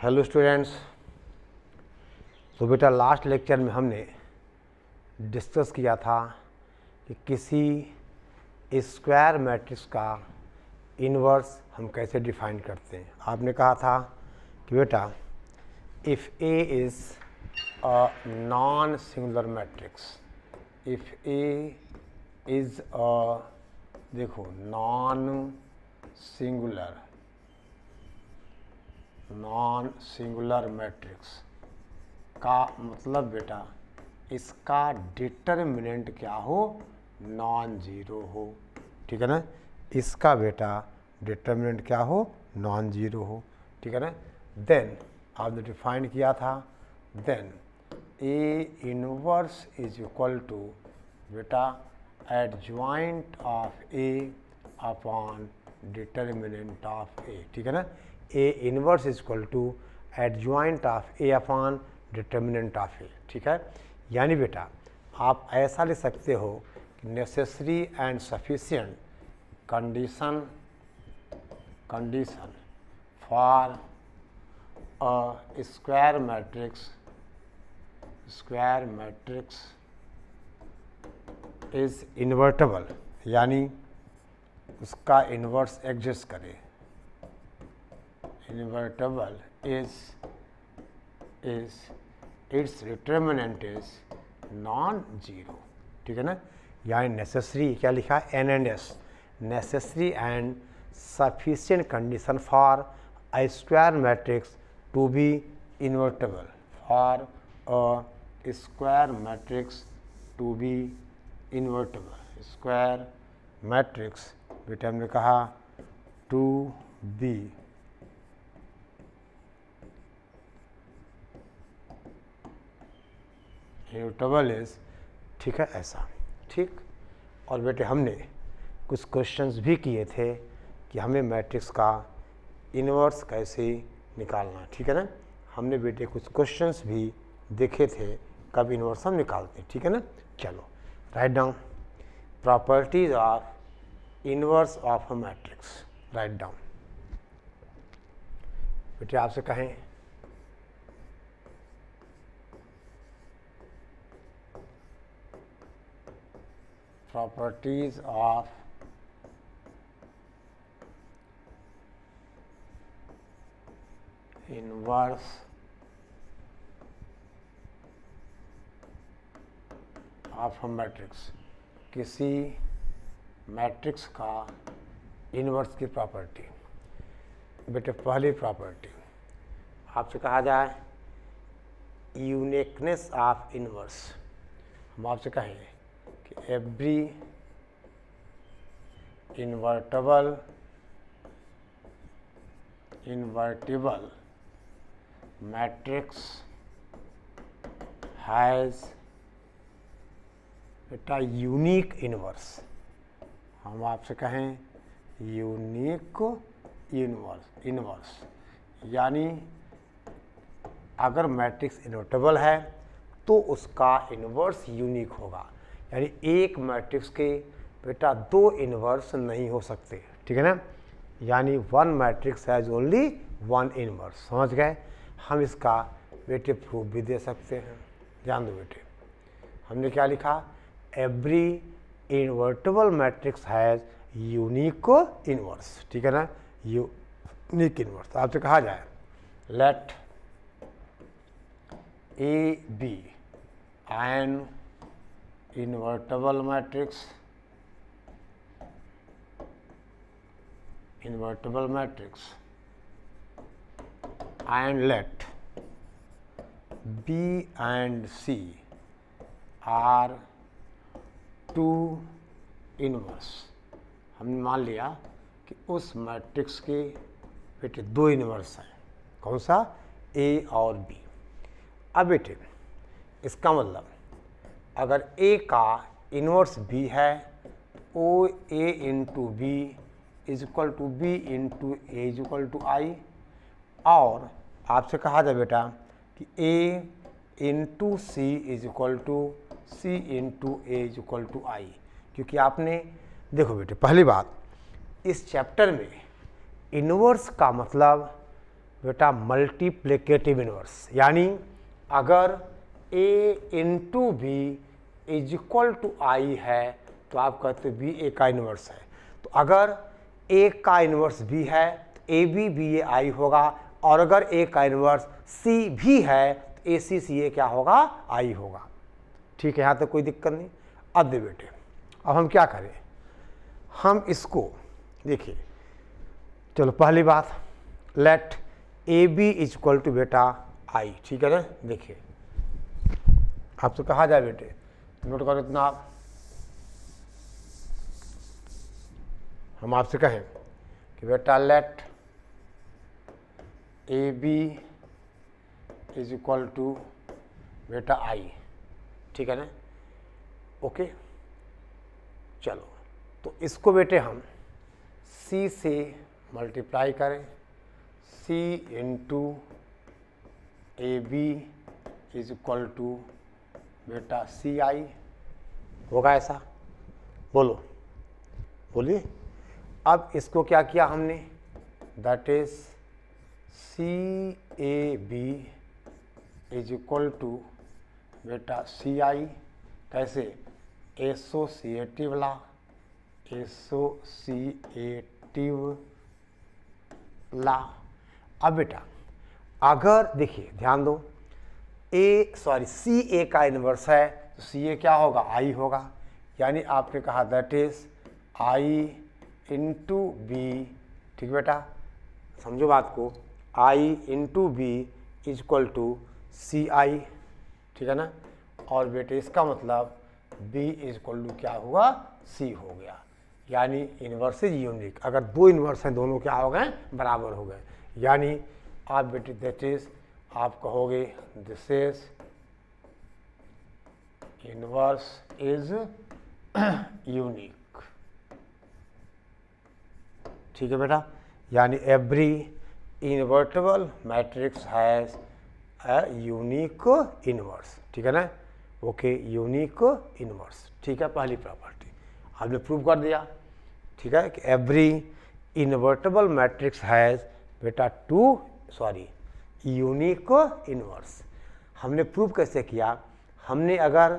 Hello students. तो बेटा last lecture में हमने डिस्कस किया था कि किसी स्क्वायर मैट्रिक्स का इन्वर्स हम कैसे डिफाइन करते हैं। आपने कहा था कि बेटा if A is a non singular matrix, if A is a देखो नॉन सिंगुलर मैट्रिक्स का मतलब बेटा इसका डिटर्मिनेंट क्या हो, नॉन जीरो हो। ठीक है ना, इसका बेटा डिटर्मिनेंट क्या हो, नॉन जीरो हो। ठीक है ना। देन आपने डिफाइन किया था, then A inverse is equal to बेटा adjoint of A upon determinant of A. ठीक है ना, A inverse is equal to adjoint of A upon determinant of A. ठीक है, यानी बेटा आप ऐसा लिख सकते हो कि necessary and sufficient condition for a square matrix is invertible, यानी उसका इन्वर्स एग्जिस्ट करे। Invertible is its determinant is non zero. ठीक है ना, यानी नेसेसरी क्या लिखा, N and S, necessary and sufficient condition for a square matrix to be invertible, for a square matrix to be invertible. Square matrix बेटा हमने कहा to be invertible is, ठीक है ऐसा। ठीक, और बेटे हमने कुछ क्वेश्चंस भी किए थे कि हमें मैट्रिक्स का इन्वर्स कैसे निकालना। ठीक है ना, हमने बेटे कुछ क्वेश्चंस भी देखे थे कब इन्वर्स हम निकालते हैं। ठीक है ना, चलो write down properties of inverse of a matrix. Write down बेटे, आपसे कहें properties of inverse of a matrix, किसी मैट्रिक्स का इन्वर्स की प्रॉपर्टी। बेटे पहली प्रॉपर्टी आपसे कहा जाए यूनिकनेस ऑफ इन्वर्स। हम आपसे कहेंगे कि एवरी इन्वर्टेबल मैट्रिक्स हैज़ बेटा यूनिक इन्वर्स। हम आपसे कहें यूनिक इन्वर्स, यानी अगर मैट्रिक्स इन्वर्टेबल है तो उसका इन्वर्स यूनिक होगा, यानी एक मैट्रिक्स के बेटा दो इन्वर्स नहीं हो सकते। ठीक है ना, यानी one matrix has only one inverse. समझ गए। हम इसका बेटे प्रूफ भी दे सकते हैं। ध्यान दो बेटे, हमने क्या लिखा, every invertible matrix has unique inverse. ठीक है ना, यूनिक इन्वर्स। आपसे कहा जाए let A B an invertible matrix and let B and C are two inverse। हमने मान लिया कि उस मैट्रिक्स के बेटे दो इन्वर्स हैं। कौन सा, ए और बी। अब बेटे इसका मतलब अगर A का इन्वर्स B है तो A into B is equal to B into A is equal to I. और आपसे कहा जाए बेटा कि A into C is equal to C into A is equal to I, क्योंकि आपने देखो बेटे पहली बात इस चैप्टर में इन्वर्स का मतलब बेटा मल्टीप्लिकेटिव इनवर्स, यानी अगर a into B is equal to I है तो आप कहते बी ए का इनवर्स है। तो अगर a का इनवर्स b है तो ए बी बी ए आई होगा, और अगर a का इनवर्स c भी है तो ए सी सी ए क्या होगा, आई होगा। ठीक है, यहाँ तक कोई दिक्कत नहीं। अब दे बेटे, अब हम क्या करें, हम इसको देखिए, चलो पहली बात let A B is equal to बेटा आई, ठीक है ना। देखिए आपसे कहा जाए बेटे, नोट करो इतना आप, हम आपसे कहें कि बेटा let A B is equal to बेटा आई, ठीक है ना, ओके। चलो तो इसको बेटे हम c से मल्टीप्लाई करें, c into A B is equal to बेटा सी आई, होगा ऐसा, बोलो बोलिए। अब इसको क्या किया हमने, that is C A B is equal to बेटा सी आई, कैसे, एसोसिएटिव ला, एसोसिएटिव ला। अब बेटा अगर देखिए ध्यान दो, सी ए का इन्वर्स है तो सी ए क्या होगा, आई होगा, यानी आपने कहा that is I into B, ठीक बेटा, समझो बात को, I into B is equal to C I, ठीक है ना। और बेटे इसका मतलब बी इज इक्वल टू क्या हुआ, सी हो गया, यानी इन्वर्स इज यूनिक। अगर दो इन्वर्स हैं दोनों क्या हो गए, बराबर हो गए, यानी आप बेटे दैट इज आप कहोगे this is inverse is unique, ठीक है बेटा, यानी every invertible matrix has a unique inverse, ठीक है ना, ओके, यूनिक इनवर्स, ठीक है, पहली प्रॉपर्टी आपने प्रूव कर दिया, ठीक है, कि एवरी इन्वर्टेबल मैट्रिक्स हैज बेटा यूनिक इनवर्स। हमने प्रूव कैसे किया, हमने अगर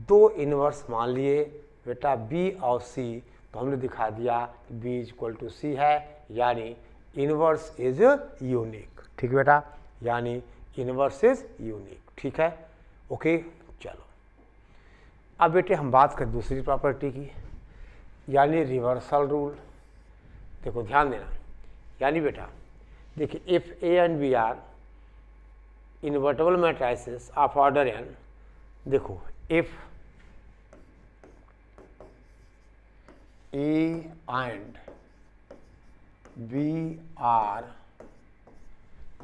दो इनवर्स मान लिए बेटा बी और सी, तो हमने दिखा दिया कि बी इज इक्वल टू सी है, यानी इनवर्स इज यूनिक, ठीक बेटा, यानी इनवर्स इज यूनिक, ठीक है, ओके। चलो अब बेटे हम बात करें दूसरी प्रॉपर्टी की, यानी रिवर्सल रूल। देखो ध्यान देना, यानी बेटा देखिए if A and B are invertible matrices of order n, देखो if A and B are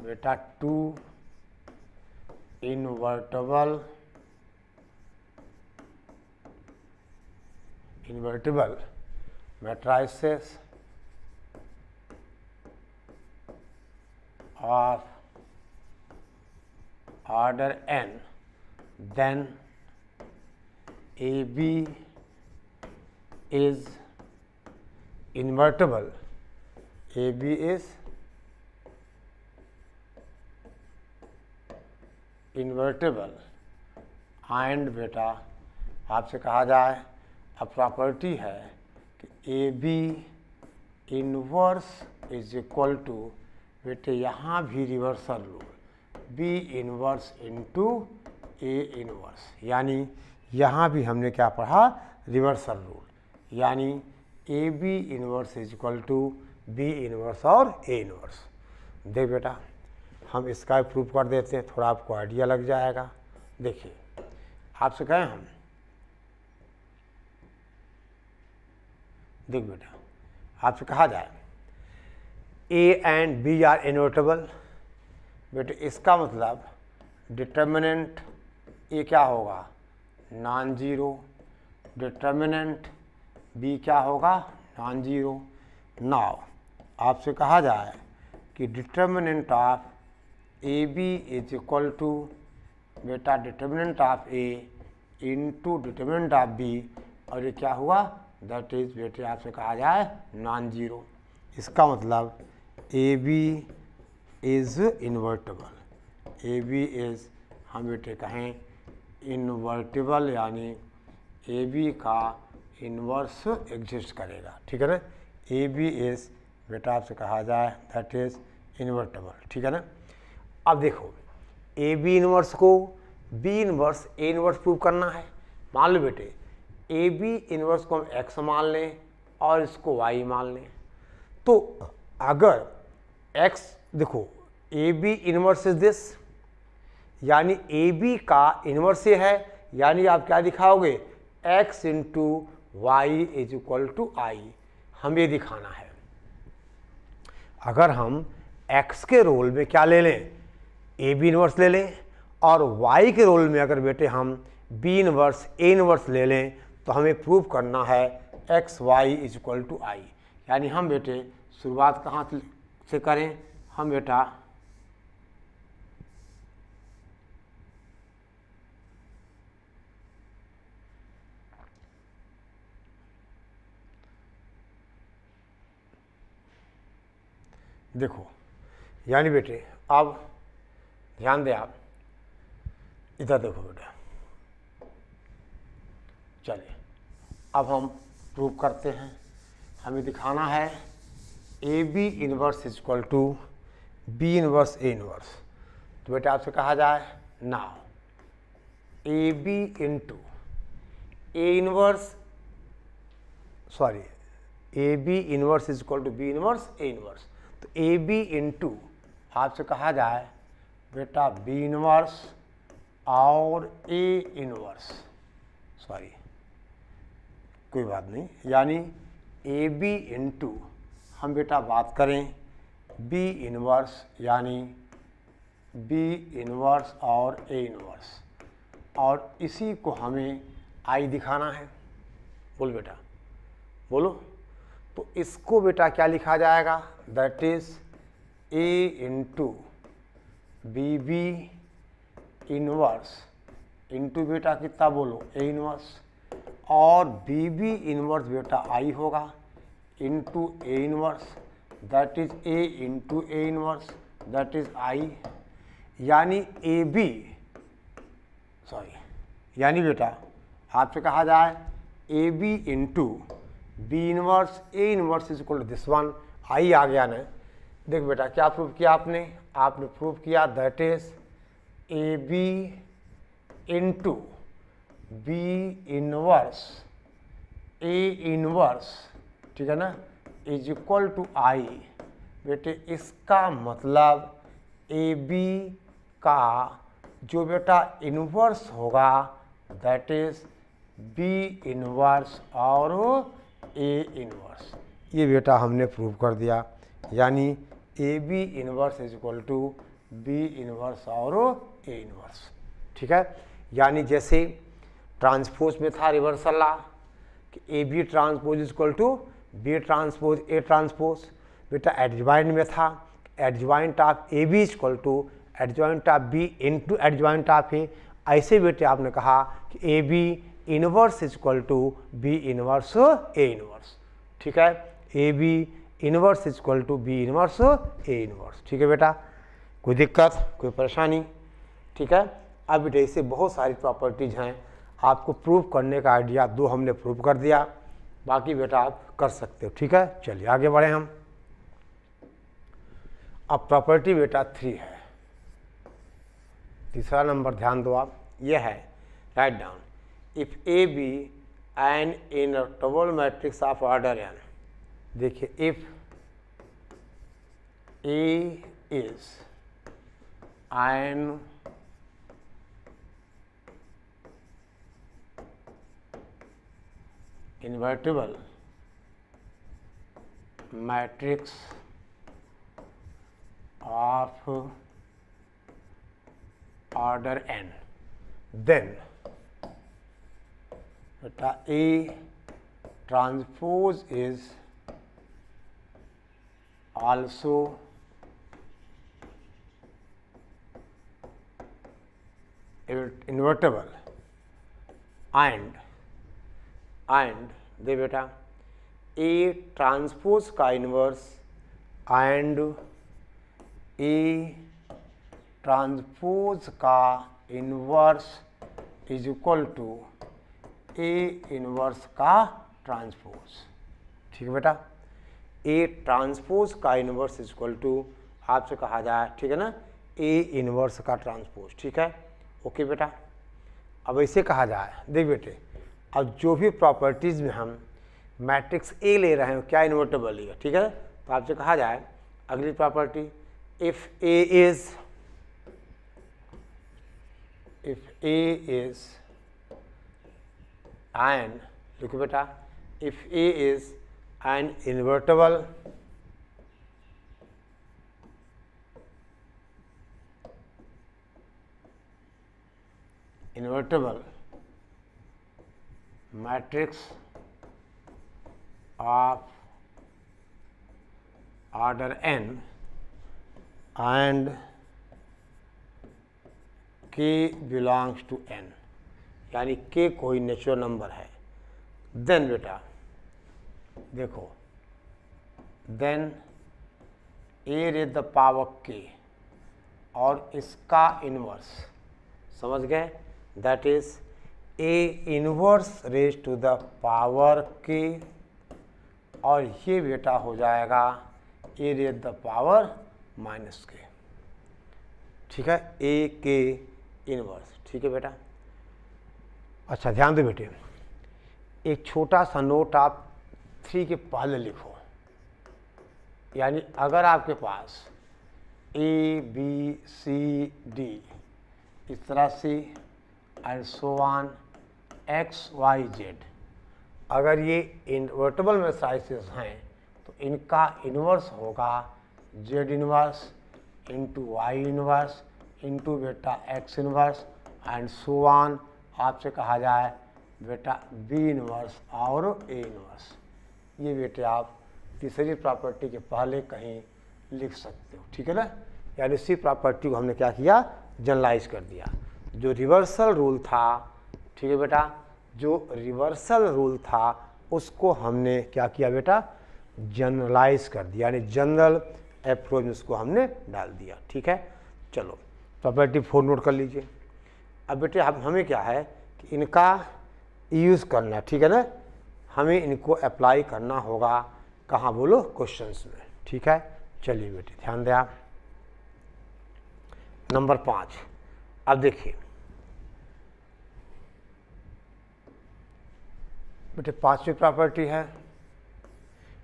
बेटा two invertible matrices of order n, then AB is invertible, AB is invertible and बेटा आपसे कहा जाए अब प्रॉपर्टी है कि A B inverse is equal to बेटे यहाँ भी reversal rule, B inverse into A inverse, यानी यहाँ भी हमने क्या पढ़ा, रिवर्सल रूल, यानी A B inverse is equal to B inverse और ए इनवर्स। देख बेटा हम इसका प्रूफ कर देते हैं, थोड़ा आपको आइडिया लग जाएगा। देखिए आपसे कहें हम, देख बेटा आपसे कहा जाए A and B are invertible, बेटे इसका मतलब डिटर्मिनेंट ए क्या होगा, नॉन जीरो, डिटर्मिनेंट बी क्या होगा, नॉन जीरो। नाउ आपसे कहा जाए कि determinant of A B is equal to बेटा determinant of A into determinant of B, और ये क्या हुआ, दैट इज बेटे आपसे कहा जाए नॉन जीरो। इसका मतलब A B is invertible. A B is, हम बेटे कहें इन्वर्टेबल, यानी ए बी का इन्वर्स एग्जिस्ट करेगा, ठीक है ना। ए बी इज बेटा आपसे कहा जाए दैट इज इन्वर्टेबल, ठीक है ना। अब देखो ए बी इन्वर्स को B inverse A inverse prove करना है। मान लो बेटे ए बी इन्वर्स को हम एक्स मान लें और इसको वाई मान लें, तो अगर एक्स, देखो A B inverse is this, यानी ए बी का इन्वर्स ये है, यानी आप क्या दिखाओगे, X into Y is equal to I, हम ये दिखाना है। अगर हम x के रोल में क्या ले लें, ए बी इन्वर्स ले लें, और y के रोल में अगर बेटे हम बी इन्वर्स ए इन्वर्स ले लें, तो हमें प्रूव करना है X Y is equal to I. यानी हम बेटे शुरुआत कहाँ से करें, हम बेटा देखो, यानी बेटे अब ध्यान दें आप, इधर देखो बेटा, चलिए अब हम प्रूव करते हैं। हमें दिखाना है A B inverse is equal to B inverse A inverse. तो बेटा आपसे कहा जाए now A B into A inverse, sorry A B inverse is equal to B inverse A inverse. तो ए बी इंटू आपसे कहा जाए बेटा बी इन्वर्स और ए इन्वर्स, सॉरी कोई बात नहीं, यानी ए बी इंटू हम बेटा बात करें बी इन्वर्स, यानी बी इन्वर्स और ए इन्वर्स, और इसी को हमें आई दिखाना है। बोल बेटा बोलो, तो इसको बेटा क्या लिखा जाएगा, that is A into B B inverse into बेटा कितना बोलो ए इन्वर्स, और बी बी इन्वर्स बेटा आई होगा into A inverse, that is A into A inverse, that is I. यानी ए बी, सॉरी यानी बेटा आपसे कहा जाए A B into B inverse A inverse is equal to this one, I आ गया ना। देख बेटा क्या प्रूव किया आपने, आपने प्रूव किया that is A B into B inverse A inverse, ठीक है ना, इज इक्वल टू आई। बेटे इसका मतलब ए बी का जो बेटा इन्वर्स होगा दैट इज बी इन्वर्स और ए इन्वर्स, ये बेटा हमने प्रूव कर दिया। यानी A B inverse is equal to B inverse और ए इन्वर्स, ठीक है। यानी जैसे ट्रांसपोज में था रिवर्सल लॉ कि A B transpose is equal to B transpose A transpose, बेटा एडजॉइंट में था adjoint of A B is equal to adjoint of B into adjoint of A. ऐसे बेटे आपने कहा कि A B inverse is equal to B inverse A inverse, ठीक है। A B inverse is equal to B inverse A inverse, ठीक है बेटा। कोई दिक्कत कोई परेशानी, ठीक है। अब बेटा इससे बहुत सारी प्रॉपर्टीज़ हैं, आपको प्रूव करने का आइडिया दो हमने प्रूव कर दिया, बाकी बेटा आप कर सकते हो, ठीक है। चलिए आगे बढ़े हम। अब प्रॉपर्टी बेटा 3 है, तीसरा नंबर ध्यान दो आप, ये है right down if A B an invertible matrix of order N. देखिए if A is an invertible matrix of order n, then beta A transpose is also invertible and the बेटा ए ट्रांसपोज का inverse and A transpose का inverse is equal to A inverse का transpose. ठीक है बेटा, A transpose का inverse is equal to आपसे कहा जाए, ठीक है ना, ए इन्वर्स का ट्रांसपोज। ठीक है, ओके बेटा। अब ऐसे कहा जाए, देख बेटे, अब जो भी प्रॉपर्टीज़ में हम मैट्रिक्स ए ले रहे हैं क्या इन्वर्टेबल लेगा। ठीक है, तो आपसे कहा जाए अगली property, if A is N, देखो बेटा, if A is N invertible matrix of order n and k belongs to n, यानी k कोई नेचुरल नंबर है, देन बेटा देखो, then a raise the power k और इसका इन्वर्स, समझ गए, that is a inverse raise to the power k, और ये बेटा हो जाएगा a raise the power minus k। ठीक है, a के इन्वर्स। ठीक है बेटा, अच्छा ध्यान दो बेटे, एक छोटा सा नोट आप 3 के पहले लिखो, यानी अगर आपके पास a b c d इस तरह से and so on x y z, अगर ये इन्वर्टेबल मैट्रिसेस हैं तो इनका इन्वर्स होगा z inverse into Y inverse into बेटा x inverse and so on, आपसे कहा जाए बेटा b इन्वर्स और a इन्वर्स। ये बेटे आप तीसरी प्रॉपर्टी के पहले कहीं लिख सकते हो। ठीक है ना, यानी इसी प्रॉपर्टी को हमने क्या किया, जनरलाइज कर दिया। जो रिवर्सल रूल था, ठीक है बेटा, जो रिवर्सल रूल था उसको हमने क्या किया बेटा, जनरलाइज कर दिया, यानी जनरल अप्रोच में उसको हमने डाल दिया। ठीक है, चलो प्रॉपर्टी 4 नोट कर लीजिए। अब बेटे हमें क्या है कि इनका यूज़ करना, ठीक है ना, हमें इनको अप्लाई करना होगा, कहाँ बोलो, क्वेश्चंस में। ठीक है, चलिए बेटे ध्यान दें आप। नंबर 5, अब देखिए बेटे 5वीं प्रॉपर्टी है,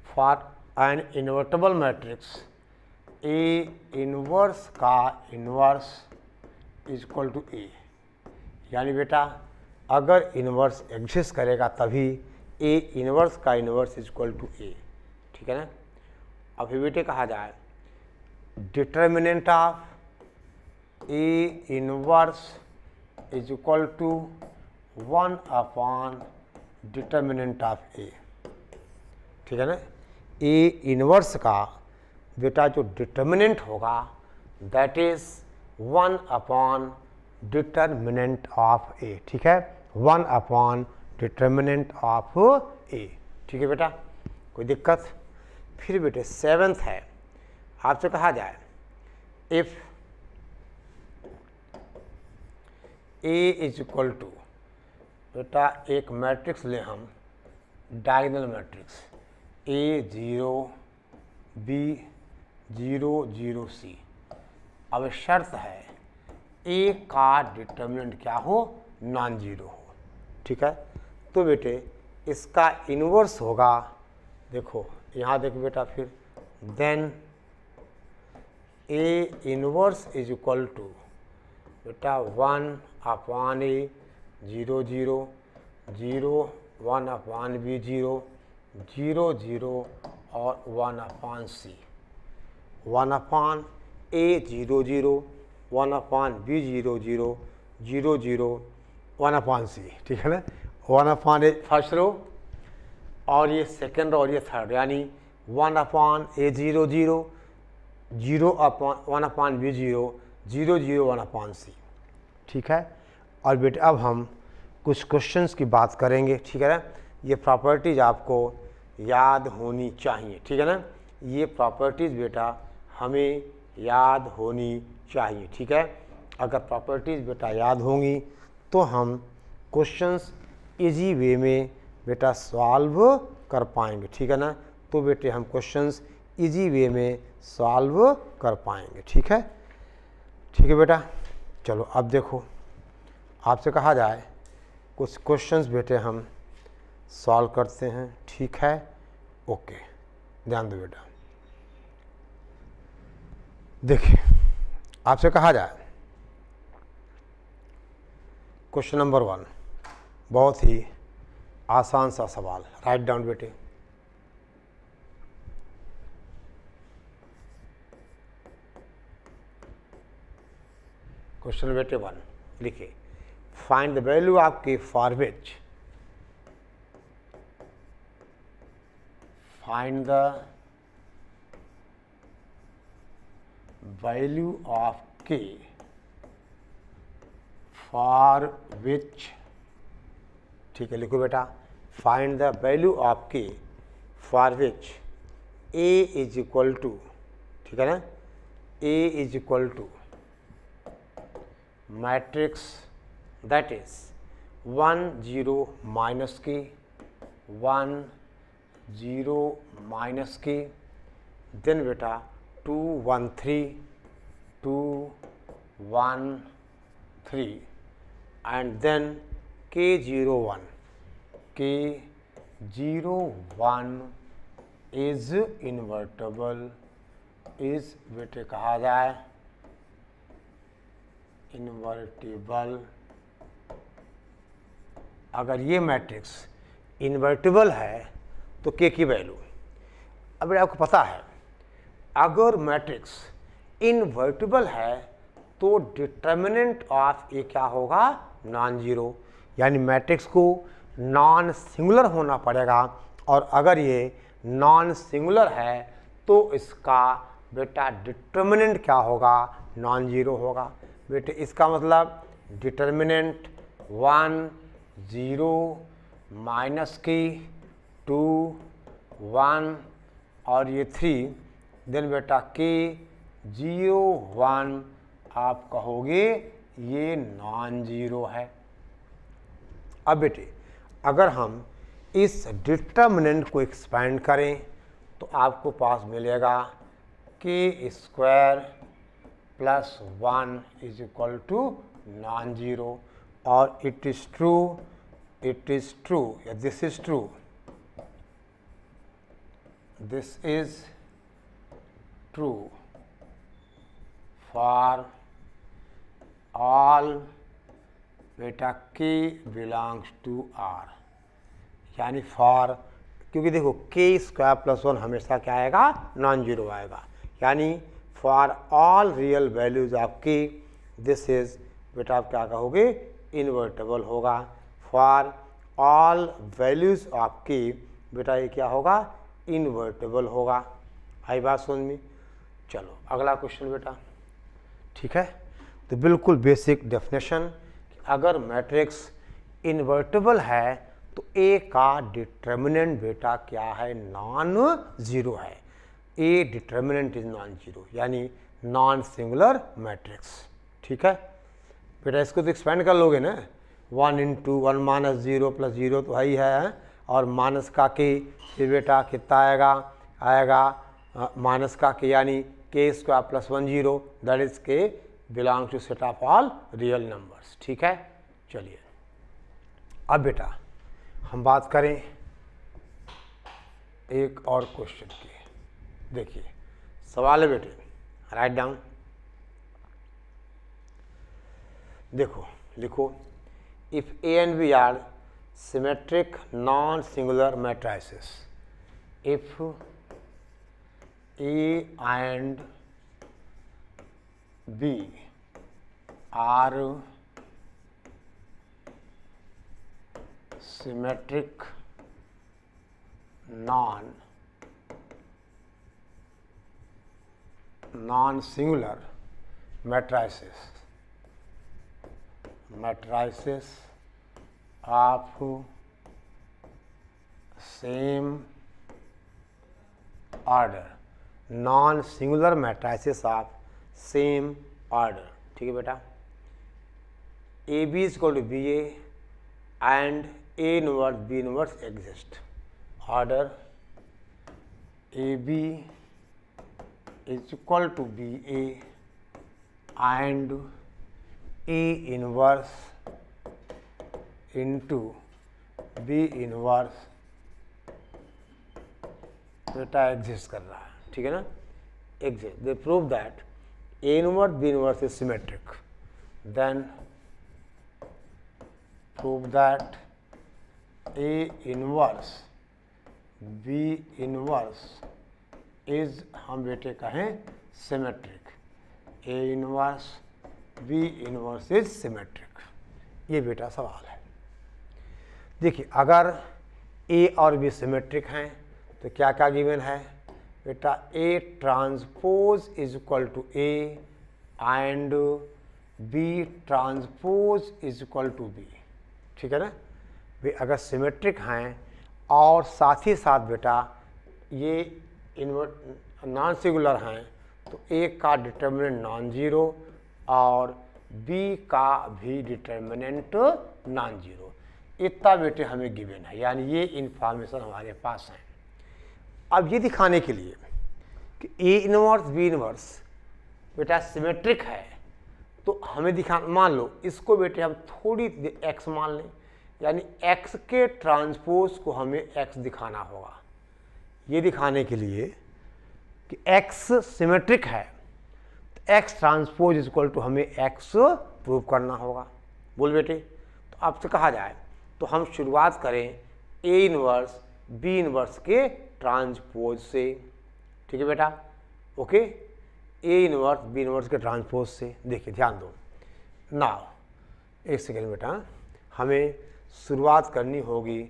for an invertible matrix A inverse का inverse is equal to A, यानी बेटा अगर इन्वर्स एग्जिस्ट करेगा तभी ए इन्वर्स का inverse is equal to A. ठीक है ना, अब फिर बेटे कहा जाए determinant of A inverse is equal to 1 upon determinant of A. ठीक है ना, ए इन्वर्स का बेटा जो डिटर्मिनेंट होगा that is 1 upon determinant of A. ठीक है, 1 अपॉन डिटर्मिनेंट ऑफ ए। ठीक है बेटा, कोई दिक्कत। फिर बेटे 7th है, आपसे कहा जाए if A is equal to, बेटा एक मैट्रिक्स ले हम, diagonal matrix A0 B0 0 C। अब शर्त है ए का डिटर्मिनेंट क्या हो, नॉन जीरो हो। ठीक है, तो बेटे इसका इन्वर्स होगा, देखो यहाँ देखो बेटा, फिर then A inverse is equal to बेटा 1 अपॉन ए 0 0 0 1 अपॉन बी 0 0 0 और 1 अपॉन सी। 1 अपॉन ए 0 0 1 अपॉन बी 0 0 0 0 1 अपॉन सी। ठीक है ना, 1 अपॉन ए फर्स्ट रो और ये सेकेंड रो और ये थर्ड, यानी 1 अपॉन ए 0 0 0 अपॉन 1 अपॉन बी 0 0 0 1 अपॉन सी। ठीक है, और बेटे अब हम कुछ क्वेश्चंस की बात करेंगे। ठीक है ना, ये प्रॉपर्टीज आपको याद होनी चाहिए। ठीक है ना, ये प्रॉपर्टीज़ बेटा हमें याद होनी चाहिए। ठीक है, अगर प्रॉपर्टीज़ बेटा याद होंगी तो हम क्वेश्चंस इजी वे में बेटा सॉल्व कर पाएंगे। ठीक है ना, तो बेटे हम क्वेश्चंस इजी वे में सॉल्व कर पाएंगे। ठीक है बेटा। चलो अब देखो, आपसे कहा जाए कुछ क्वेश्चंस बेटे हम सॉल्व करते हैं। ठीक है, ओके, ध्यान दो बेटा। देखिए, आपसे कहा जाए क्वेश्चन नंबर 1, बहुत ही आसान सा सवाल, राइट डाउन बेटे। क्वेश्चन बेटे 1 लिखिए, find the value of K for which, find the value of K for which, ठीक है, लिखो बेटा, find the value of K for which A is equal to, ठीक है ना, A is equal to matrix that is 1 0 minus K 1 0 minus के, then बेटा 2 1 3 2 1 3 and then k01 is invertible, is बेटे कहा जाए इन्वर्टिबल। अगर ये मैट्रिक्स इन्वर्टिबल है तो के की वैल्यू, अब आपको पता है अगर मैट्रिक्स इन्वर्टिबल है तो डिटर्मिनेंट ऑफ ए क्या होगा, नॉन जीरो, यानी मैट्रिक्स को नॉन सिंगुलर होना पड़ेगा, और अगर ये नॉन सिंगुलर है तो इसका बेटा डिटर्मिनेंट क्या होगा, नॉन जीरो होगा। बेटे इसका मतलब डिटर्मिनेंट 1 0 माइनस की 2 1 और ये 3, देन बेटा के 0 1 आप कहोगे ये नॉन जीरो है। अब बेटे अगर हम इस डिटर्मिनेंट को एक्सपेंड करें तो आपको पास मिलेगा K square plus 1 is equal to non zero, और it is true, this is true, this is true for all बेटा के बिलोंग्स टू आर, यानी फॉर, क्योंकि देखो के स्क्वायर प्लस 1 हमेशा क्या आएगा, नॉन जीरो आएगा, यानी for all real values of के दिस इज बेटा आप क्या कहोगे, इन्वर्टिबल होगा। फॉर ऑल वैल्यूज ऑफ के बेटा ये क्या होगा, इन्वर्टिबल होगा। आई बात समझ में। चलो अगला क्वेश्चन बेटा, ठीक है, तो बिल्कुल बेसिक डेफिनेशन, अगर मैट्रिक्स इन्वर्टिबल है तो ए का डिटर्मिनेंट बेटा क्या है, नॉन जीरो है, ए डिटर्मिनेंट इज नॉन जीरो, यानी नॉन सिंगुलर मैट्रिक्स। ठीक है बेटा, इसको तो एक्सपेंड कर लोगे ना, 1 × 1 माइनस 0 प्लस 0 तो ही है, और माइनस का के फिर बेटा कितना आएगा माइनस का के, यानी K square plus 1 0, that is K belong to set of all real numbers. ठीक है, चलिए अब बेटा हम बात करें एक और क्वेश्चन की। देखिए सवाल है बेटे, राइट डाउन, देखो लिखो, if A and B are symmetric non singular matrices, if A and B are symmetric non-singular matrices of same order, non-singular matrices of same order. ठीक है बेटा, A B is equal to B A and A inverse B inverse exist. Order A B is equal to B A and A inverse into B inverse बेटा exist कर रहा है। ठीक है ना, exist. Then prove that A inverse B inverse is symmetric, then prove that A inverse B inverse is, हम बेटे कहें symmetric, A inverse B inverse is symmetric. ये बेटा सवाल है। देखिए, अगर ए और बी सिमेट्रिक हैं तो क्या क्या गिवन है बेटा, A transpose is equal to A and B transpose is equal to B. ठीक है ना, वे अगर सिमेट्रिक हैं और साथ ही साथ बेटा ये नॉन सिंगुलर हैं तो ए का डिटर्मिनेंट नॉन जीरो और बी का भी डिटर्मिनेंट नॉन जीरो। इतना बेटे हमें गिवन है, यानी ये इंफॉर्मेशन हमारे पास है। अब ये दिखाने के लिए कि ए इनवर्स बी इनवर्स बेटा सिमेट्रिक है तो हमें मान लो इसको बेटे हम थोड़ी एक्स मान लें, यानी एक्स के ट्रांसपोज को हमें एक्स दिखाना होगा। ये दिखाने के लिए कि एक्स सिमेट्रिक है तो X transpose is equal to हमें एक्स प्रूव करना होगा। बोल बेटे, तो आपसे कहा जाए तो हम शुरुआत करें ए इनवर्स बी इनवर्स के ट्रांसपोज से। ठीक है बेटा, okay, A inverse B inverse के ट्रांसपोज से। देखिए ध्यान दो, नाउ एक सेकेंड बेटा, हमें शुरुआत करनी होगी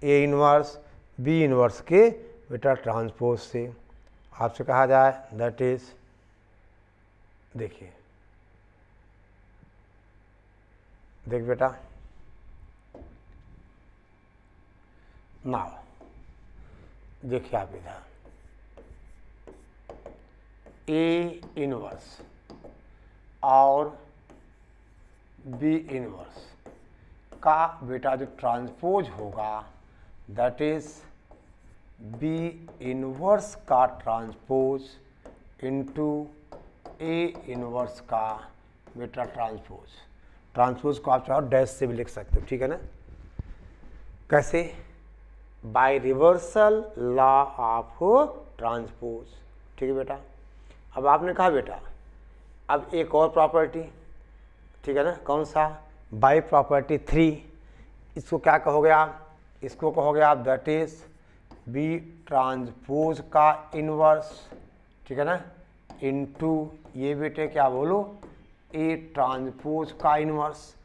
ए इनवर्स बी इनवर्स के बेटा ट्रांसपोज से। आपसे कहा जाए दैट इज, देखिए देख बेटा, नाउ देखिए आप इधर ए इनवर्स और बी इनवर्स का बेटा जो ट्रांसपोज होगा दैट इज बी इनवर्स का ट्रांसपोज इनटू ए इनवर्स का बेटा ट्रांसपोज। ट्रांसपोज को आप चाहो डैश से भी लिख सकते हो। ठीक है ना, कैसे? By reversal law of transpose. ठीक है बेटा, अब आपने कहा बेटा अब एक और प्रॉपर्टी, ठीक है ना, कौन सा? By property 3। इसको क्या कहोगे आप? इसको कहोगे आप दैट इज बी ट्रांसपोज का इनवर्स, ठीक है ना, इनटू ये बेटे क्या बोलो, ए ट्रांसपोज का इनवर्स।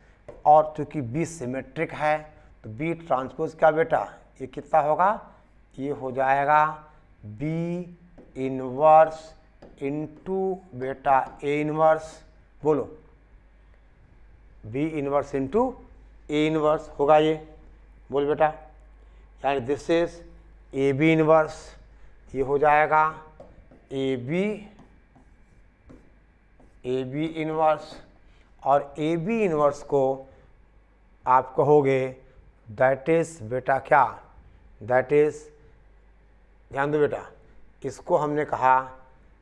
और चूंकि बी सिमेट्रिक है तो बी ट्रांसपोज क्या बेटा, ये कितना होगा? ये हो जाएगा बी इनवर्स इनटू बेटा ए इनवर्स। बोलो, B inverse into A inverse होगा ये। बोल बेटा, यानी this is A B inverse, ये हो जाएगा ए बी इनवर्स। और ए बी इनवर्स को आप कहोगे दैट इज बेटा क्या, दैट इज, ध्यान दो बेटा, इसको हमने कहा,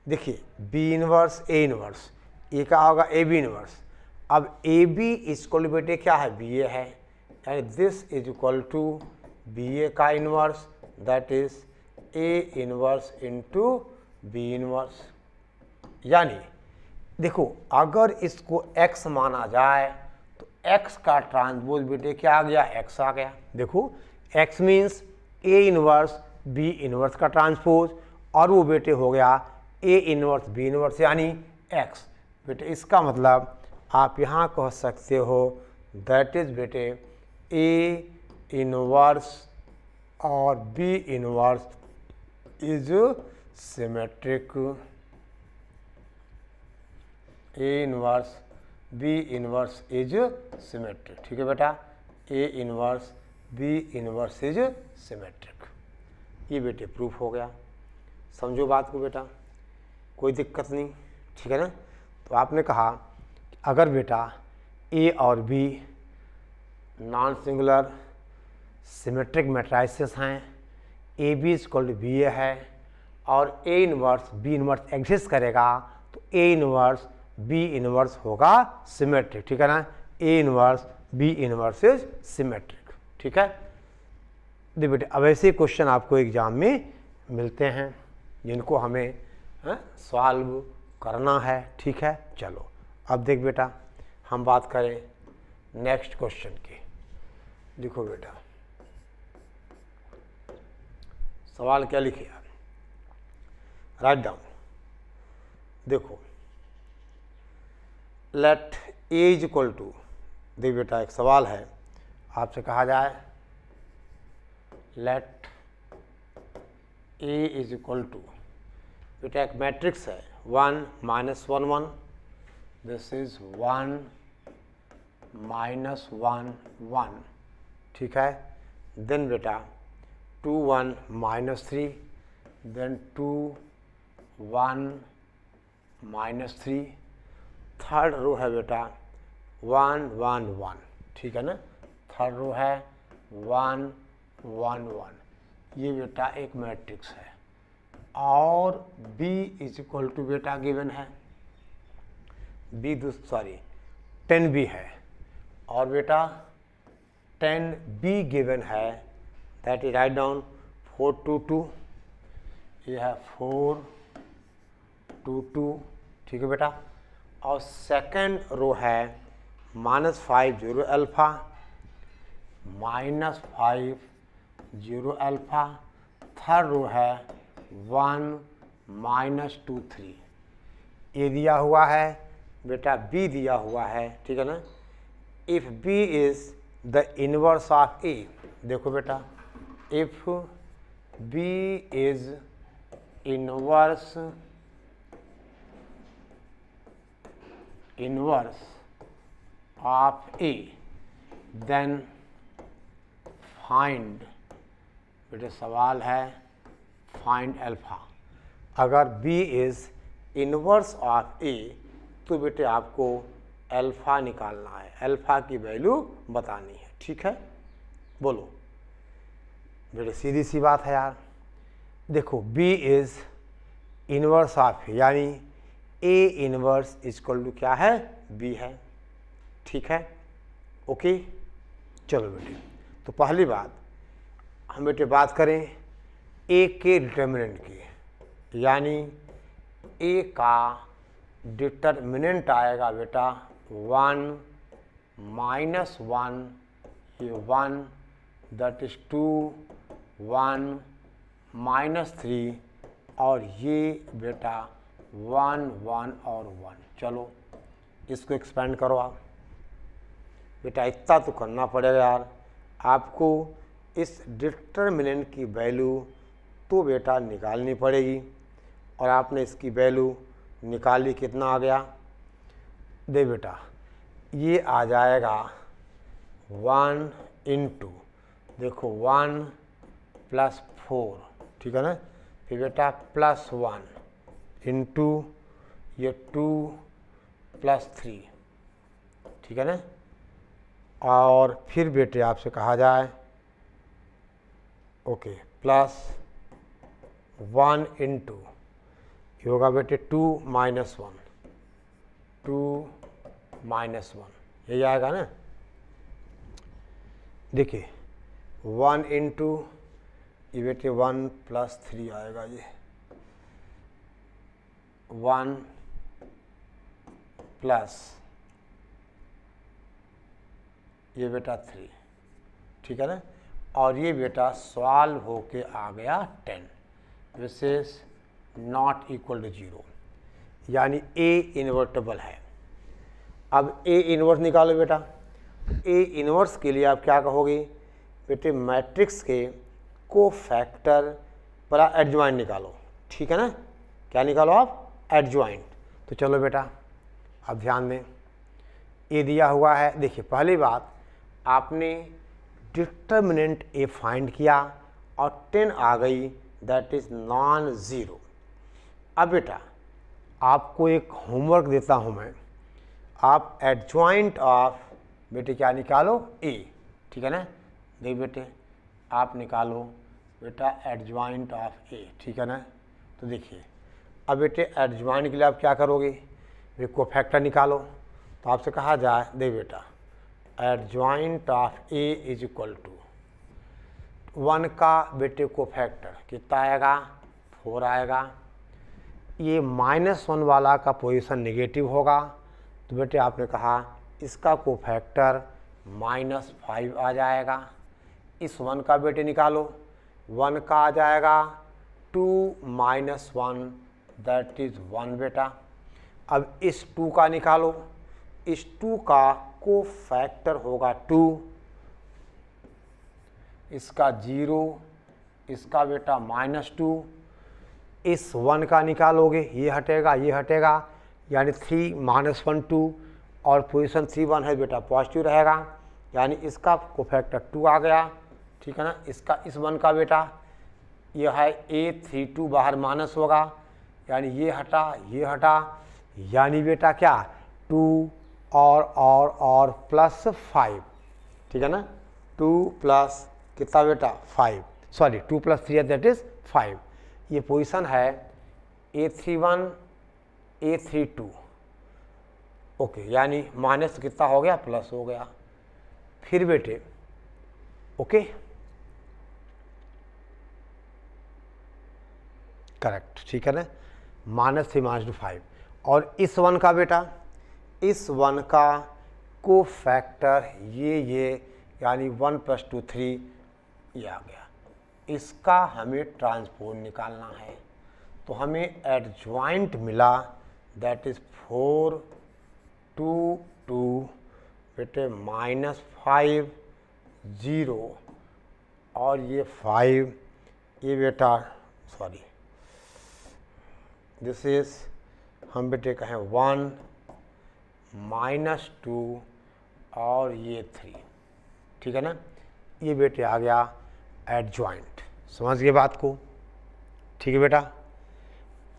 देखिए बी इनवर्स ए इनवर्स, ये क्या होगा? A B inverse. अब ए बी इक्वल बेटे क्या है? बी ए है, यानी this is equal to B A का inverse that is A inverse into B inverse. यानी देखो अगर इसको x माना जाए तो x का ट्रांसपोज बेटे क्या आ गया? x आ गया। देखो x means a inverse b inverse का ट्रांसपोज, और वो बेटे हो गया a इनवर्स b इनवर्स यानी x। बेटे इसका मतलब आप यहाँ कह सकते हो दैट इज बेटे a इनवर्स और b inverse is symmetric, A inverse B inverse is symmetric. ठीक है बेटा, A inverse B inverse is symmetric. ये बेटे प्रूफ हो गया। समझो बात को बेटा, कोई दिक्कत नहीं, ठीक है ना। तो आपने कहा कि अगर बेटा ए और B non singular symmetric matrices हैं, A B equal to B A है और A inverse B inverse exist करेगा, तो ए इनवर्स बी इनवर्स होगा सिमेट्रिक, ठीक है ना। A inverse B inverse is symmetric, ठीक है। देखिए बेटे अब ऐसे क्वेश्चन आपको एग्जाम में मिलते हैं जिनको हमें सॉल्व करना है, ठीक है। चलो अब देख बेटा हम बात करें नेक्स्ट क्वेश्चन की। देखो बेटा सवाल क्या लिखे आप, राइट डाउन। देखो let A is equal to, देख बेटा एक सवाल है आपसे कहा जाए let A is equal to, बेटा एक मैट्रिक्स है 1 -1 1, दिस इज 1 -1 1, ठीक है। देन बेटा 2 1 -3, देन 2 1 -3, थर्ड रो है बेटा 1 1 1, ठीक है ना। थर्ड रो है 1 1 1, ये बेटा एक मैट्रिक्स है और B इज इक्वल टू बेटा गिवन है B 10B है और बेटा 10B गिवन है, दैट इज राइट डाउन 4 2 2, ये है 4 2 2, ठीक है बेटा। और सेकंड रो है -5 0 अल्फा, -5 0 अल्फा, थर्ड रो है 1 -2 3, ए दिया हुआ है बेटा, बी दिया हुआ है, ठीक है ना। If B is the inverse of A, देखो बेटा if B is inverse of A, then find, बेटे सवाल है फाइंड अल्फा। अगर B is inverse of A तो बेटे आपको अल्फा निकालना है, अल्फा की वैल्यू बतानी है, ठीक है। बोलो बेटे सीधी सी बात है यार। देखो B is inverse of A यानी A इनवर्स इक्वल टू क्या है, B है, ठीक है। ओके चलो बेटे, तो पहली बात हम बेटे बात करें A के डिटर्मिनेंट की, यानी A का डिटर्मिनेंट आएगा बेटा 1 -1, ये 1 दैट इज 2 1 -3 और ये बेटा 1 1 और 1। चलो इसको एक्सपेंड करो आप बेटा, इतना तो करना पड़ेगा यार आपको। इस डिटर्मिनेंट की वैल्यू तो बेटा निकालनी पड़ेगी और आपने इसकी वैल्यू निकाली, कितना आ गया दे बेटा, ये आ जाएगा 1 × देखो 1 + 4, ठीक है ना। फिर बेटा +1 × ये 2 + 3, ठीक है ना। और फिर बेटे आपसे कहा जाए ओके +1 × ये होगा बेटे 2 - 1 2 - 1, यही आएगा ना। देखिए 1 × ये बेटे 1 + 3 आएगा, ये 1 प्लस ये बेटा 3, ठीक है ना। और ये बेटा सॉल्व होके आ गया 10, which is not equal to 0, यानी A इन्वर्टेबल है। अब A इन्वर्स निकालो बेटा। A इन्वर्स के लिए आप क्या कहोगे बेटे, मैट्रिक्स के कोफैक्टर पर एडजॉइंट निकालो, ठीक है ना। क्या निकालो आप, एडजॉइंट। तो चलो बेटा अब ध्यान दें, A दिया हुआ है। देखिए पहली बात आपने डिटर्मिनेंट A फाइंड किया और 10 आ गई, दैट इज नॉन ज़ीरो। अब बेटा आपको एक होमवर्क देता हूं मैं, आप एडजॉइंट ऑफ बेटे क्या निकालो ए, ठीक है ना। देख बेटे आप निकालो बेटा एडजॉइंट ऑफ ए, ठीक है ना। तो देखिए अब बेटे एडजॉइंट के लिए आप क्या करोगे, वे कोफैक्टर निकालो। तो आपसे कहा जाए देख बेटा adjoint of A is equal to 1 का बेटे कोफैक्टर कितना आएगा 4 आएगा। ये -1 वाला का पोजीशन नेगेटिव होगा, तो बेटे आपने कहा इसका कोफैक्टर -5 आ जाएगा। इस 1 का बेटे निकालो, 1 का आ जाएगा 2 - 1 दैट इज 1 बेटा। अब इस 2 का निकालो, इस 2 का कोफैक्टर होगा 2, इसका 0, इसका बेटा -2। इस 1 का निकालोगे ये हटेगा ये हटेगा, यानी 3 - 1 2 और पोजीशन 3 1 है बेटा पॉजिटिव रहेगा, यानी इसका कोफैक्टर 2 आ गया, ठीक है ना। इसका इस 1 का बेटा ये है A32 बाहर माइनस होगा, यानी ये हटा, यानी बेटा क्या 2 और +5, ठीक है ना। 2 प्लस कितना बेटा 5, सॉरी 2 + 3 दैट इज 5। ये पोजीशन है A31 A32, ओके, यानी माइनस कितना हो गया प्लस हो गया। फिर बेटे ओके करेक्ट, ठीक है ना, -3 - 5। और इस 1 का बेटा, इस 1 का कोफैक्टर ये यानी 1 + 2 3 ये आ गया। इसका हमें ट्रांसपोज निकालना है, तो हमें एडजॉइंट मिला दैट इज 4 2 2 बेटे -5 0 और ये 5, ये बेटा सॉरी दिस इज हम बेटे कहें 1 -2 और ये 3, ठीक है ना। ये बेटे आ गया एडजॉइंट, समझ गए बात को, ठीक है बेटा।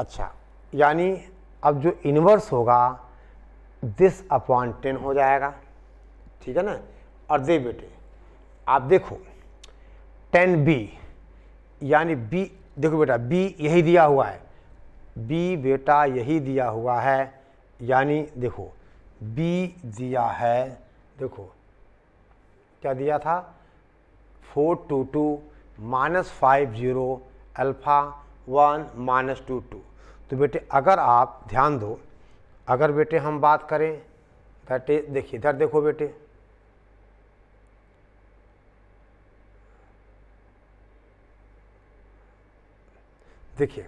अच्छा, यानी अब जो इन्वर्स होगा दिस अपॉन 10 हो जाएगा, ठीक है ना। और दे बेटे आप देखो 10b, यानी b देखो बेटा b यही दिया हुआ है, b बेटा यही दिया हुआ है, यानी देखो b दिया है, देखो क्या दिया था 422 -5 0 अल्फ़ा 1 -2 2। तो बेटे अगर आप ध्यान दो, अगर बेटे हम बात करें दैट इज, देखिए इधर देखो बेटे, देखिए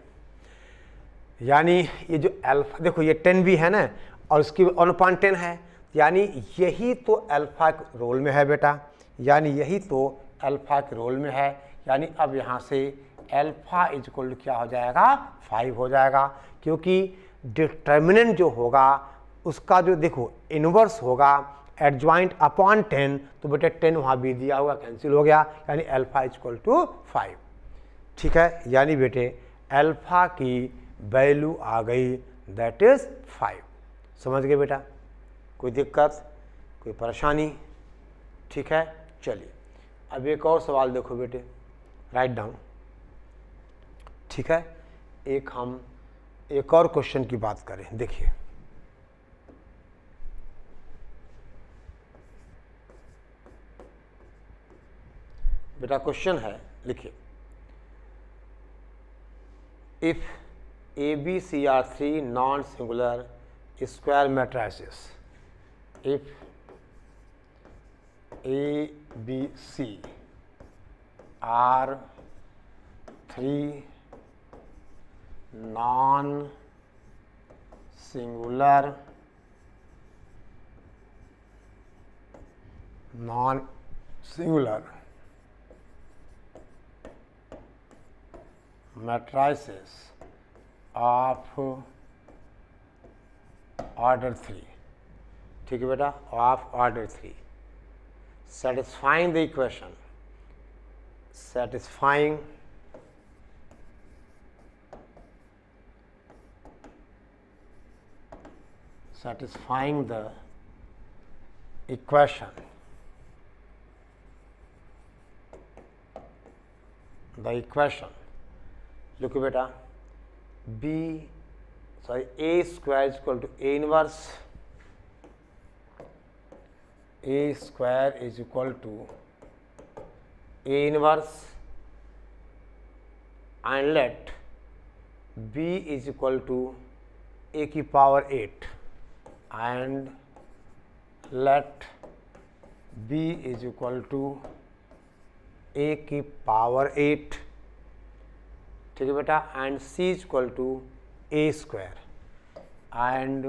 यानी ये जो अल्फा देखो ये 10 भी है ना, और उसकी 1/10 है, यानी यही तो अल्फा के रोल में है बेटा, यानी यही तो अल्फा के रोल में है, यानी अब यहाँ से अल्फा इज इक्वल टू क्या हो जाएगा 5 हो जाएगा, क्योंकि डिटर्मिनेंट जो होगा उसका जो देखो इन्वर्स होगा एडजॉइंट अपॉन 10, तो बेटे 10 वहाँ भी दिया होगा कैंसिल हो गया, यानी अल्फा इज इक्वल टू 5, ठीक है। यानी बेटे अल्फा की वैल्यू आ गई दैट इज 5, समझ गए बेटा, कोई दिक्कत कोई परेशानी, ठीक है। चलिए अब एक और सवाल देखो बेटे, राइट डाउन, ठीक है। हम एक और क्वेश्चन की बात करें, देखिए बेटा क्वेश्चन है, लिखिए if ABC are 3 non-singular square matrices, if ABC are 3 non-singular matrices of order 3, ठीक है बेटा, of order 3 satisfying the equation, satisfying the equation look beta a square is equal to a inverse, a square is equal to a inverse, and let b is equal to a की power 8 and let b is equal to a की power 8, ठीक है बेटा, and c is equal to a square and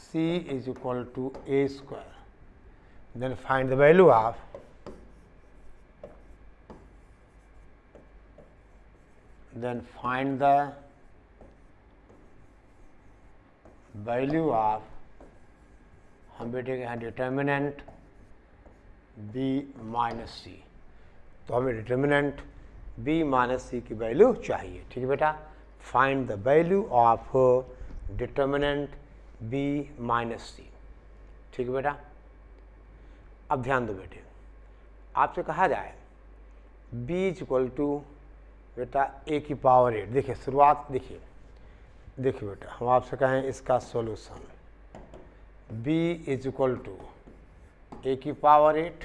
c is equal to a square. Then find the value of हम बेटे के यहाँ determinant b minus सी, तो हमें डिटर्मिनेंट b माइनस सी की वैल्यू चाहिए, ठीक है बेटा. Find the value of determinant b minus C, ठीक है बेटा. अब ध्यान दो बेटे, आपसे कहा जाए b इज इक्वल टू बेटा a की पावर 8. देखिए शुरुआत, देखिए बेटा, हम आपसे कहें इसका solution b is equal to a की पावर 8.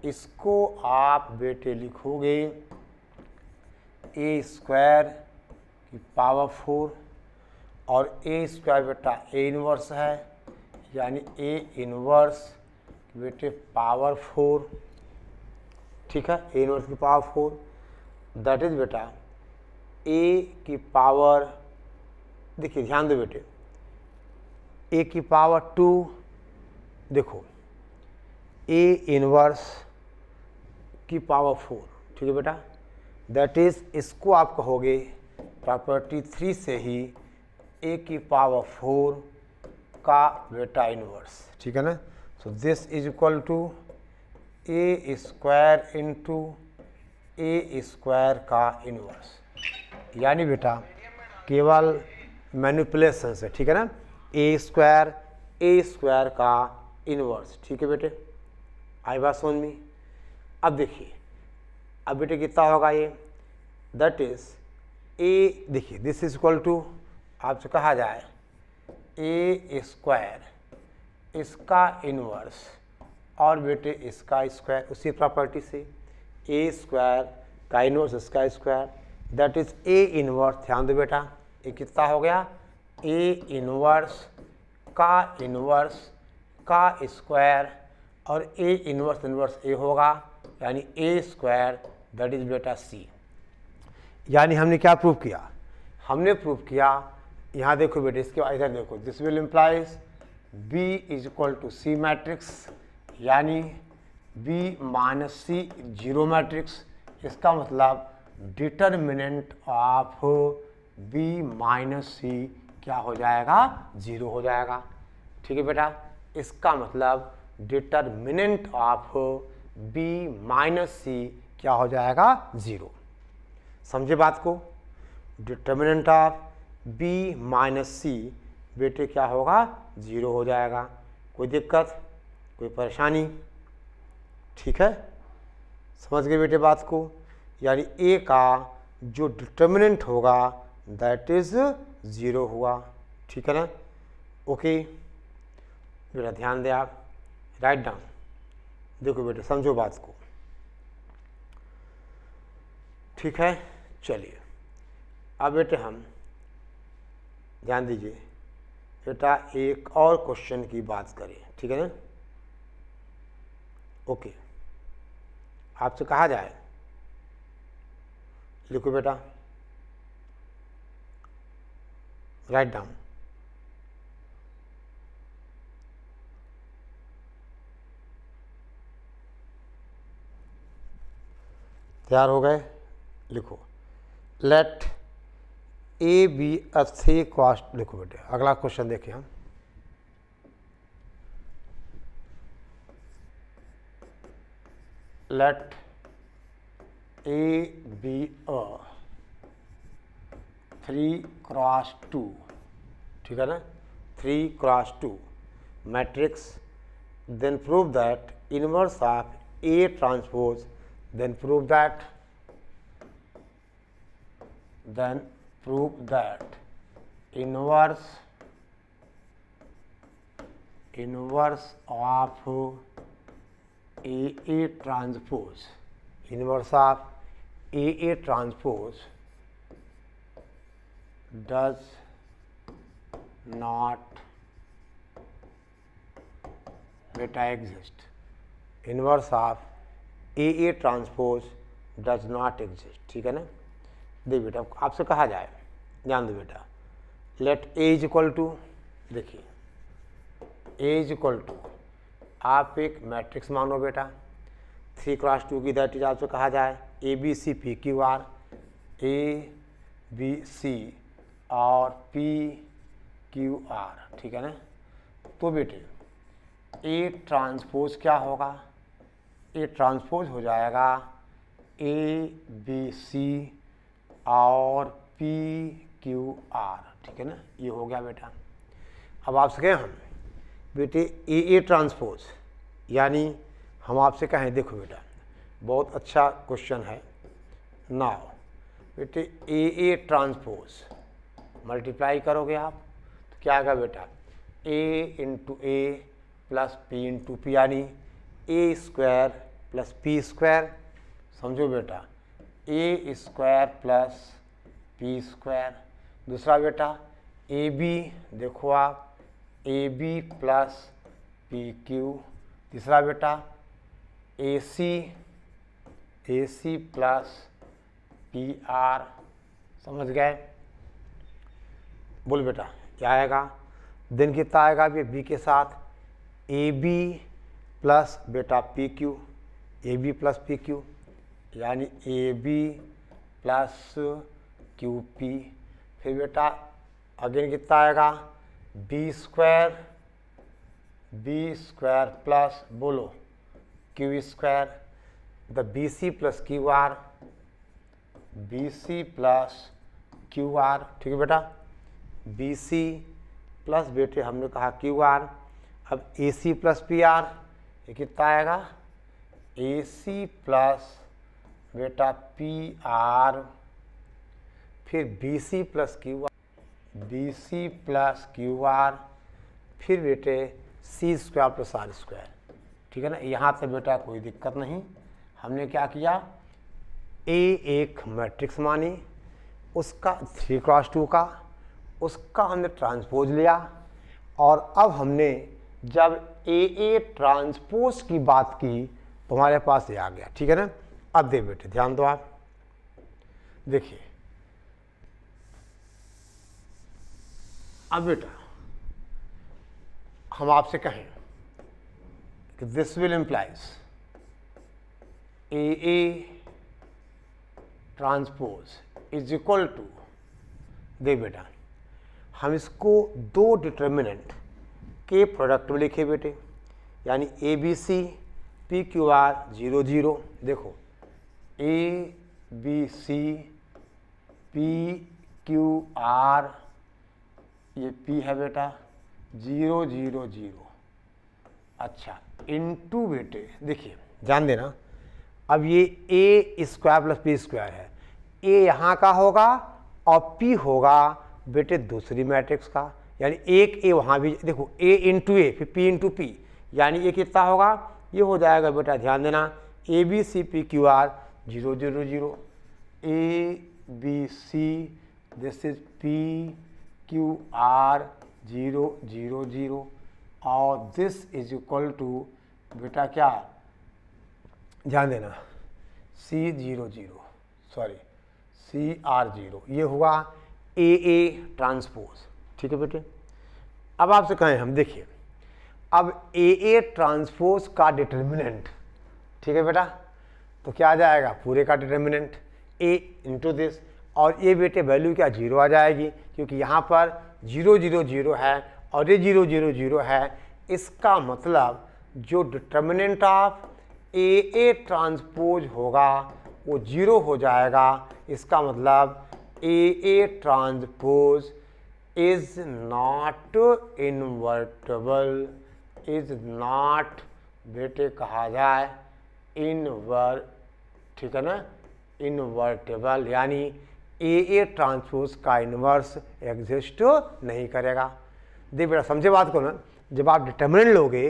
इसको आप बेटे लिखोगे a स्क्वायर की पावर 4 और a स्क्वायर बेटा a इनवर्स है, यानी a इनवर्स बेटे पावर 4, ठीक है, a इनवर्स की पावर 4, दैट इज बेटा a की पावर, देखिए ध्यान दो बेटे, a की पावर 2, देखो a इनवर्स की पावर 4, ठीक है बेटा, दैट इज इसको आप कहोगे प्रॉपर्टी 3 से ही a की पावर 4 का बेटा इनवर्स, ठीक है ना. So this is equal to a square into a square का इनवर्स, यानी बेटा केवल मैनिपुलेशन से, ठीक है ना, a स्क्वायर का इनवर्स, ठीक है बेटे. आई बात समझ में. अब देखिए, अब बेटे कितना होगा ये, दैट इज a, देखिए दिस इज इक्वल टू, आपसे कहा जाए a स्क्वायर इसका इनवर्स और बेटे इसका स्क्वायर, उसी प्रॉपर्टी से a स्क्वायर का इनवर्स इसका square, that is a inverse. ध्यान दो बेटा, ये कितना हो गया, a इनवर्स का स्क्वायर और a इनवर्स a होगा, यानी a स्क्वायर, दैट इज बेटा c. यानी हमने क्या प्रूव किया, हमने प्रूव किया, यहाँ देखो बेटे, इसके बाद इधर देखो, this will implies b is equal to c matrix, यानी b minus c zero matrix. इसका मतलब determinant of b minus c क्या हो जाएगा, 0 हो जाएगा, ठीक है बेटा. इसका मतलब determinant of b minus c क्या हो जाएगा, 0. समझे बात को, determinant of b minus c बेटे क्या होगा, 0 हो जाएगा. कोई दिक्कत, कोई परेशानी, ठीक है, समझ गए बेटे बात को. यानी a का जो डिटर्मिनेंट होगा दैट इज 0 हुआ, ठीक है ना. ओके बेटा, ध्यान दे आप, राइट डाउन. देखो बेटे, समझो बात को, ठीक है. चलिए अब बेटे हम ध्यान दीजिए बेटा, एक और क्वेश्चन की बात करें, ठीक है ना. ओके, आपसे कहा जाए, लिखो बेटा, राइट डाउन. तैयार हो गए, लिखो let A be a three कॉस्ट. लिखो बेटे, अगला क्वेश्चन देखें हम. Late A be a 3x2, ठीक है ना, 3x2 matrix, then prove that inverse of A transpose, then prove that inverse of AA transpose, inverse of AA transpose does not beta exist. Inverse of AA transpose does not exist. ठीक है ना। देख बेटा आपसे कहा जाए, ध्यान दो बेटा, let A is equal to, देखिए ए इज इक्वल टू, आप एक मैट्रिक्स मानो बेटा 3x2 की, दैट इज आपसे कहा जाए A B C P Q R, A B C और पी क्यू आर, ठीक है ना। तो बेटे ए ट्रांसपोज क्या होगा, ए ट्रांसपोज हो जाएगा ए बी सी और पी क्यू आर, ठीक है ना। ये हो गया बेटा। अब आपसे कहें हम बेटे ए ट्रांसपोज, यानी हम आपसे कहें, देखो बेटा बहुत अच्छा क्वेश्चन है। नाउ बेटे ए ट्रांसपोज मल्टीप्लाई करोगे आप तो क्या आएगा बेटा, A into A plus P into P, यानी A square plus P square, समझो बेटा A square plus P square. दूसरा बेटा ए बी, देखो आप A B plus P Q. तीसरा बेटा A C plus P R, समझ गए। बोल बेटा क्या आएगा, दिन कितना आएगा बी के साथ ए बी प्लस बेटा P Q, A B plus P Q, यानी A B plus Q P. फिर बेटा अगेन कितना आएगा, बी स्क्वायर प्लस बोलो Q square, the B C plus Q R, B C plus Q R, ठीक है बेटा। बी सी प्लस बेटे हमने कहा क्यू आर। अब A C plus P R, ये कितना आएगा, ए सी प्लस बेटा पी आर, फिर B C plus Q R, B C plus Q R, फिर बेटे C square plus R square, ठीक है ना। यहाँ तक बेटा कोई दिक्कत नहीं। हमने क्या किया, ए एक मैट्रिक्स मानी, उसका 3x2 का, उसका हमने ट्रांसपोज लिया, और अब हमने जब ए ट्रांसपोज की बात की तो हमारे पास ये आ गया, ठीक है ना। अब दे बेटे ध्यान दो आप, देखिए अब बेटा हम आपसे कहें कि this will implies A transpose is equal to, दे बेटा हम इसको दो डिटर्मिनेंट के प्रोडक्ट में लिखे बेटे, यानी A B C P Q R 0 0, देखो A B C P Q R, ये पी है बेटा 0 0 0, अच्छा इनटू बेटे देखिए ध्यान देना, अब ये ए स्क्वायर प्लस पी स्क्वायर है, ए यहाँ का होगा और पी होगा बेटे दूसरी मैट्रिक्स का, यानी एक ए वहाँ भी, देखो ए इंटू ए फिर पी इंटू पी, यानी ये कितना होगा, ये हो जाएगा बेटा ध्यान देना A B C P Q R 0 0 0, A B C this is P Q R 0 0 0, और दिस इज इक्वल टू बेटा क्या, ध्यान देना सी 0 0, सॉरी सी आर 0, ये हुआ ए ट्रांसपोज, ठीक है बेटे। अब आपसे कहें हम, देखिए अब ए ट्रांसपोज का डिटर्मिनेंट, ठीक है बेटा, तो क्या आ जाएगा पूरे का डिटर्मिनेंट ए इंटू दिस, और ये बेटे वैल्यू क्या 0 आ जाएगी, क्योंकि यहाँ पर 0 0 0 है और ये 0 0 0 है, इसका मतलब जो डिटर्मिनेंट ऑफ ए ट्रांसपोज होगा वो 0 हो जाएगा, इसका मतलब ए transpose is not invertible, is not बेटे कहा जाए ठीक है ना, इन्वर्टेबल, यानी ए ट्रांसपोज का इन्वर्स एग्जिस्ट नहीं करेगा। देख बेटा समझे बात को ना, जब आप डिटर्मिनेंट लोगे,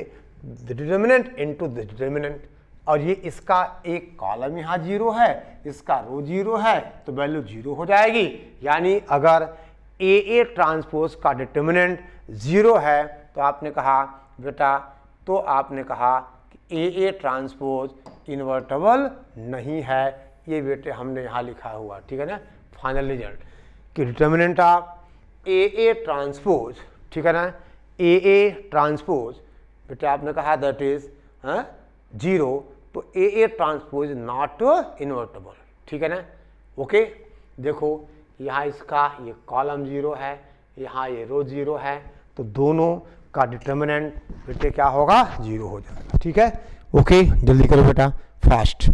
डिटर्मिनेंट इनटू डिटर्मिनेंट, और ये इसका एक कॉलम यहाँ 0 है, इसका रो 0 है, तो वैल्यू 0 हो जाएगी। यानी अगर ए ट्रांसपोज का डिटर्मिनेंट 0 है तो आपने कहा बेटा, तो आपने कहा कि ए ट्रांसपोज इन्वर्टेबल नहीं है। ये बेटे हमने यहाँ लिखा हुआ, ठीक है ना, फाइनल रिजल्ट कि डिटर्मिनेंट ऑफ ए ट्रांसपोज, ठीक है ना, ए ट्रांसपोज बेटा आपने कहा दैट इज 0, तो ए ट्रांसपोज नॉट इन्वर्टेबल, ठीक है ना। ओके, देखो यहाँ इसका ये कॉलम 0 है, यहाँ ये रो 0 है, तो दोनों का डिटर्मिनेंट बेटे क्या होगा, 0 हो जाएगा। ठीक है, ओके, जल्दी करो बेटा, फास्ट।